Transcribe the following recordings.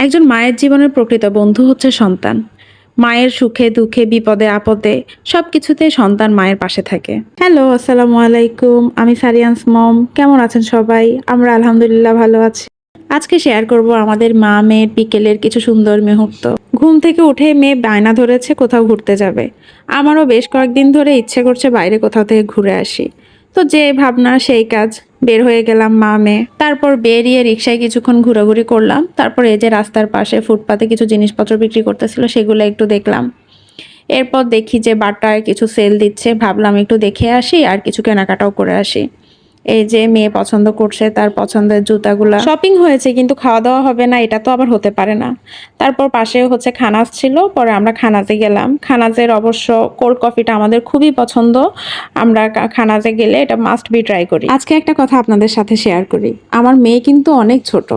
একজন মায়ের জীবনের প্রকৃত বন্ধু হচ্ছে সন্তান। মায়ের সুখে দুঃখে বিপদে আপদে সবকিছুতে সন্তান মায়ের পাশে থাকে। হ্যালো, আসসালামু আলাইকুম। আমি সারিয়ানস মম। কেমন আছেন সবাই? আমরা আলহামদুলিল্লাহ ভালো আছি। আজকে শেয়ার করব আমাদের মা মেয়ের বিকেলের কিছু সুন্দর মুহূর্ত। ঘুম থেকে উঠে মেয়ে বায়না ধরেছে কোথাও ঘুরতে যাবে। আমারও বেশ কয়েকদিন ধরে ইচ্ছে করছে বাইরে কোথাও থেকে ঘুরে আসি। তো যে ভাবনা সেই কাজ, বের হয়ে গেলাম মা মেয়ে। তারপর বেরিয়ে রিক্সায় কিছুক্ষণ ঘোরাঘুরি করলাম। তারপর এই যে রাস্তার পাশে ফুটপাতে কিছু জিনিসপত্র বিক্রি করতেছিল, সেগুলো একটু দেখলাম। এরপর দেখি যে বাটায় কিছু সেল দিচ্ছে, ভাবলাম একটু দেখে আসি আর কিছু কেনাকাটাও করে আসি। এই যে মেয়ে পছন্দ করছে তার পছন্দের জুতাগুলা। শপিং হয়েছে কিন্তু খাওয়া দাওয়া হবে না, এটা তো আবার হতে পারে না। তারপর পাশে হচ্ছে খানাজ ছিল, পরে আমরা খানাজে গেলাম। খানাজের অবশ্য কোল্ড কফিটা আমাদের খুবই পছন্দ। আমরা খানাজে গেলে এটা মাস্ট বি ট্রাই করি। আজকে একটা কথা আপনাদের সাথে শেয়ার করি। আমার মেয়ে কিন্তু অনেক ছোট,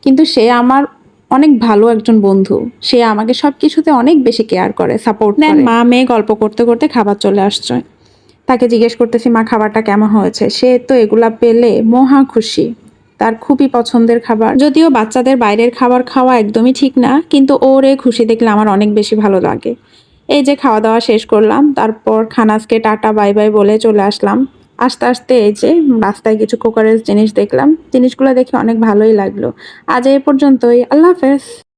কিন্তু সে আমার অনেক ভালো একজন বন্ধু। সে আমাকে সবকিছুতে অনেক বেশি কেয়ার করে, সাপোর্ট করে। মা মেয়ে গল্প করতে করতে খাবার চলে আসছে। তাকে জিজ্ঞেস করতেছি, মা খাবারটা কেমন হয়েছে? সে তো এগুলা পেলে মহা খুশি। তার খুবই পছন্দের খাবার। যদিও বাচ্চাদের বাইরের খাবার খাওয়া একদমই ঠিক না, কিন্তু ওর এই খুশি দেখলে আমার অনেক বেশি ভালো লাগে। এই যে খাওয়া দাওয়া শেষ করলাম, তারপর খানাজকে টাটা বাই বাই বলে চলে আসলাম। আস্তে আস্তে এই যে রাস্তায় কিছু কোকারেজ জিনিস দেখলাম, জিনিসগুলো দেখে অনেক ভালোই লাগলো। আজ এই পর্যন্তই, আল্লাহ হাফেজ।